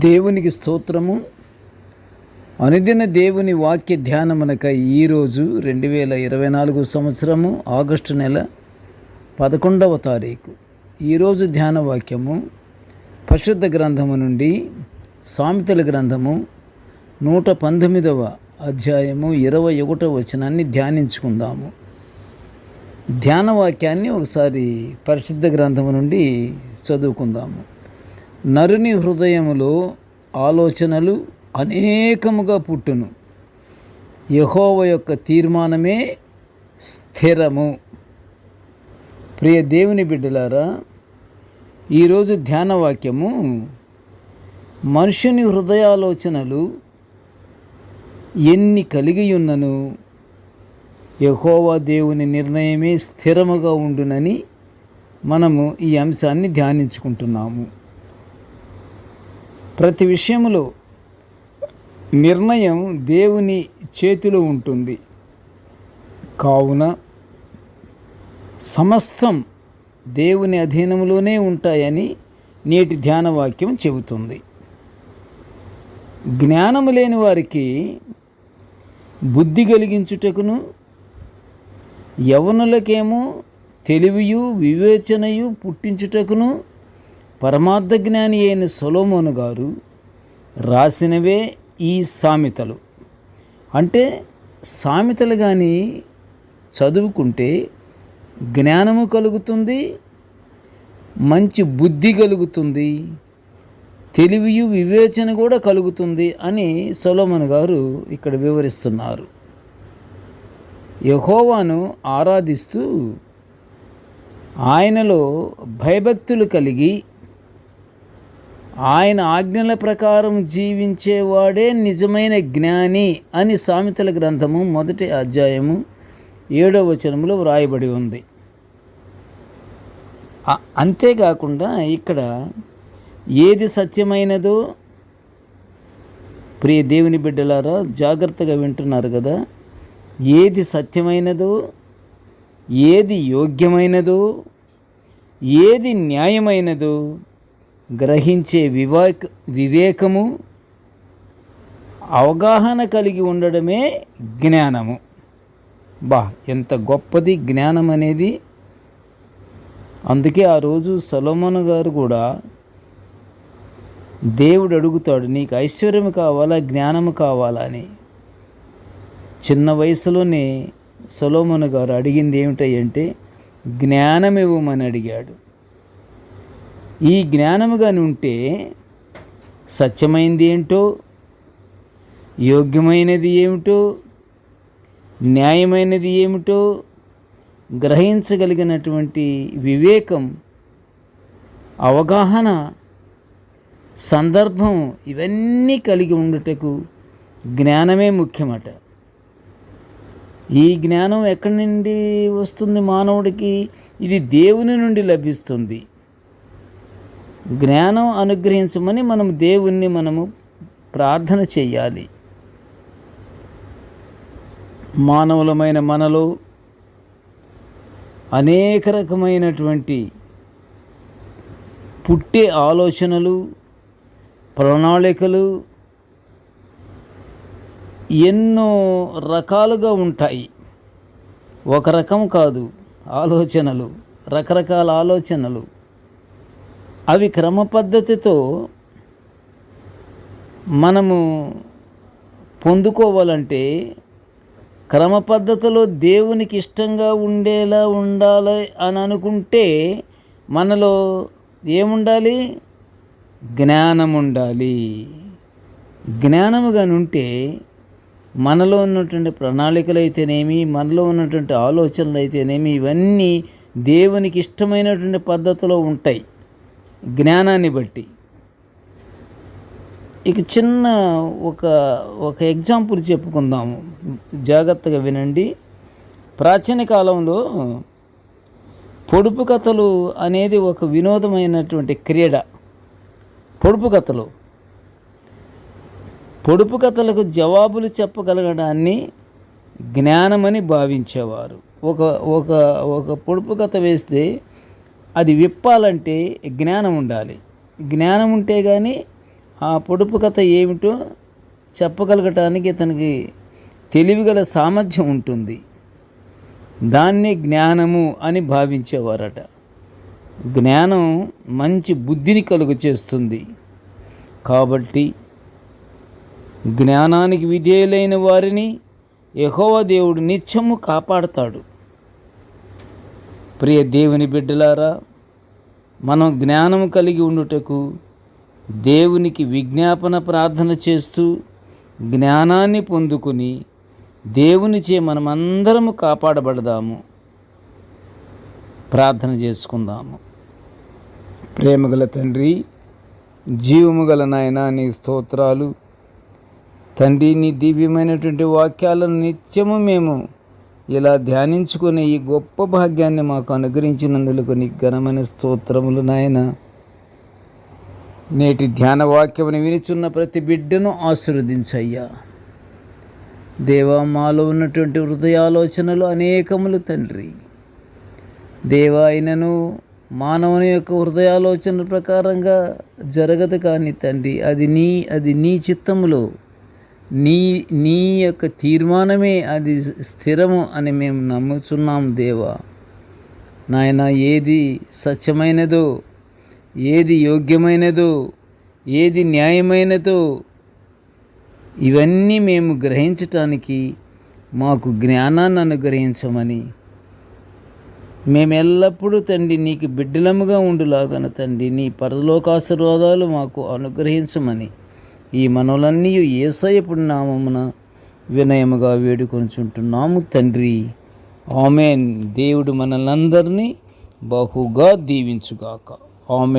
దేవునికి స్తోత్రము. అనుదిన దేవుని వాక్య ధ్యానమునకై ఈరోజు 2024 సంవత్సరము ఆగస్టు నెల 11వ తారీఖు. ఈరోజు ధ్యాన వాక్యము పరిశుద్ధ గ్రంథము నుండి సామెతల గ్రంథము 119వ అధ్యాయము 21వ వచనాన్ని ధ్యానించుకుందాము. ధ్యాన వాక్యాన్ని ఒకసారి పరిశుద్ధ గ్రంథము నుండి చదువుకుందాము. నరుని హృదయములో ఆలోచనలు అనేకముగా పుట్టును, యెహోవా యొక్క తీర్మానమే స్థిరము. ప్రియ దేవుని బిడ్డలారా, ఈరోజు ధ్యాన వాక్యము మనుషుని హృదయాలోచనలు ఎన్ని కలిగి ఉన్నను యెహోవా దేవుని నిర్ణయమే స్థిరముగా ఉండునని మనము ఈ అంశాన్ని ధ్యానించుకుంటున్నాము. ప్రతి విషయంలో నిర్ణయం దేవుని చేతిలో ఉంటుంది కావున సమస్తం దేవుని అధీనంలోనే ఉంటాయని నేటి ధ్యానవాక్యం చెబుతుంది. జ్ఞానము లేని వారికి బుద్ధి కలిగించుటకును, యవ్వనులకేమో తెలివియు వివేచనయు పుట్టించుటకును పరమార్థ జ్ఞాని అయిన సొలొమోను గారు రాసినవే ఈ సామెతలు. అంటే సామెతలు కానీ చదువుకుంటే జ్ఞానము కలుగుతుంది, మంచి బుద్ధి కలుగుతుంది, తెలివియు వివేచన కూడా కలుగుతుంది అని సొలొమోను గారు ఇక్కడ వివరిస్తున్నారు. యెహోవాను ఆరాధిస్తూ ఆయనలో భయభక్తులు కలిగి ఆయన ఆజ్ఞల ప్రకారం జీవించేవాడే నిజమైన జ్ఞాని అని సామెతల గ్రంథము 1వ అధ్యాయము 7వ వచనంలో వ్రాయబడి ఉంది. అంతేకాకుండా ఇక్కడ ఏది సత్యమైనదో, ప్రియ దేవుని బిడ్డలారా జాగ్రత్తగా వింటున్నారు కదా, ఏది సత్యమైనదో, ఏది యోగ్యమైనదో, ఏది న్యాయమైనదో గ్రహించే వివేకము, అవగాహన కలిగి ఉండడమే జ్ఞానము. ఎంత గొప్పది జ్ఞానం అనేది. అందుకే ఆ రోజు సొలొమోను గారు కూడా దేవుడు అడుగుతాడు, నీకు ఐశ్వర్యం కావాలా, జ్ఞానము కావాలా అని. చిన్న వయసులోనే సొలొమోను గారు అడిగింది ఏమిటంటే జ్ఞానం ఇవ్వమని అడిగాడు. ఈ జ్ఞానము కానీ ఉంటే సత్యమైనది ఏంటో, యోగ్యమైనది ఏమిటో, న్యాయమైనది ఏమిటో గ్రహించగలిగినటువంటి వివేకం, అవగాహన, సందర్భం ఇవన్నీ కలిగి ఉండుటకు జ్ఞానమే ముఖ్యమట. ఈ జ్ఞానం ఎక్కడి నుండి వస్తుంది మానవుడికి? ఇది దేవుని నుండి లభిస్తుంది. జ్ఞానం అనుగ్రహించమని దేవుణ్ణి ప్రార్థన చేయాలి. మానవులమైన మనలో అనేక రకమైనటువంటి పుట్టే ఆలోచనలు, ప్రణాళికలు ఎన్నో రకాలుగా ఉంటాయి. ఒక రకం కాదు ఆలోచనలు, రకరకాల ఆలోచనలు. అవి క్రమ పద్ధతితో మనము పొందుకోవాలంటే క్రమ పద్ధతిలో దేవునికి ఇష్టంగా ఉండేలా ఉండాలి అని అనుకుంటే మనలో ఏముండాలి? జ్ఞానం ఉండాలి. జ్ఞానము కానీ ఉంటే మనలో ఉన్నటువంటి ప్రణాళికలు అయితేనేమి, మనలో ఉన్నటువంటి ఆలోచనలు అయితేనేమి, ఇవన్నీ దేవునికి ఇష్టమైనటువంటి పద్ధతిలో ఉంటాయి జ్ఞానాన్ని బట్టి. ఇక చిన్న ఒక ఎగ్జాంపుల్ చెప్పుకుందాము, జాగ్రత్తగా వినండి. ప్రాచీన కాలంలో పొడుపు కథలు అనేది ఒక వినోదమైనటువంటి క్రీడ. పొడుపు కథలకు జవాబులు చెప్పగలగడాన్ని జ్ఞానమని భావించేవారు. ఒక పొడుపు కథ వేస్తే అది విప్పాలంటే జ్ఞానం ఉండాలి. జ్ఞానం ఉంటే కానీ ఆ పొడుపు కథ ఏమిటో చెప్పగలగటానికి ఇతనికి తెలివిగల సామర్థ్యం ఉంటుంది. దాన్నే జ్ఞానము అని భావించేవారట. జ్ఞానం మంచి బుద్ధిని కలుగ చేస్తుంది. కాబట్టి జ్ఞానానికి విధేయులైన వారిని యెహోవా దేవుడు నిత్యము కాపాడతాడు. ప్రియ దేవుని బిడ్డలారా, మనం జ్ఞానం కలిగి ఉండుటకు దేవునికి విజ్ఞాపన ప్రార్థన చేస్తూ జ్ఞానాన్ని పొందుకుని దేవునిచే మనమందరము కాపాడబడదాము. ప్రార్థన చేసుకుందాము. ప్రేమగల తండ్రి, జీవము గల నాయనా, నీ స్తోత్రాలు తండ్రి. నీ దివ్యమైనటువంటి వాక్యాలను నిత్యము మేము ఇలా ధ్యానించుకునే ఈ గొప్ప భాగ్యాన్ని మాకు అనుగ్రహించినందుకు నీ ఘనమైన స్తోత్రములు నాయన. నేటి ధ్యాన వాక్యమును వినిచున్న ప్రతి బిడ్డను ఆశీర్వదించయ్యా దేవా. మాలో ఉన్నటువంటి హృదయాలోచనలు అనేకములు తండ్రి. దేవా, అయినను మానవుని యొక్క హృదయాలోచన ప్రకారంగా జరగదు కానీ తండ్రి, అది నీ చిత్తములో నీ యొక్క తీర్మానమే అది స్థిరము అని మేము నమ్ముచున్నాము దేవా. నాయన, ఏది సత్యమైనదో, ఏది యోగ్యమైనదో, ఏది న్యాయమైనదో ఇవన్నీ మేము గ్రహించటానికి మాకు జ్ఞానాన్ని అనుగ్రహించమని, మేము ఎల్లప్పుడూ తండ్రి నీకు బిడ్డలముగా ఉండులాగన తండ్రి నీ పరలోకాశీర్వాదాలు మాకు అనుగ్రహించమని ఈ మనవులన్నీ యేసయ్య నామమున వినయముగా వేడుకొనుచుంటున్నాము తండ్రి. ఆమేన్. దేవుడు మనలందరినీ బహుగా దీవించుగాక. ఆమేన్.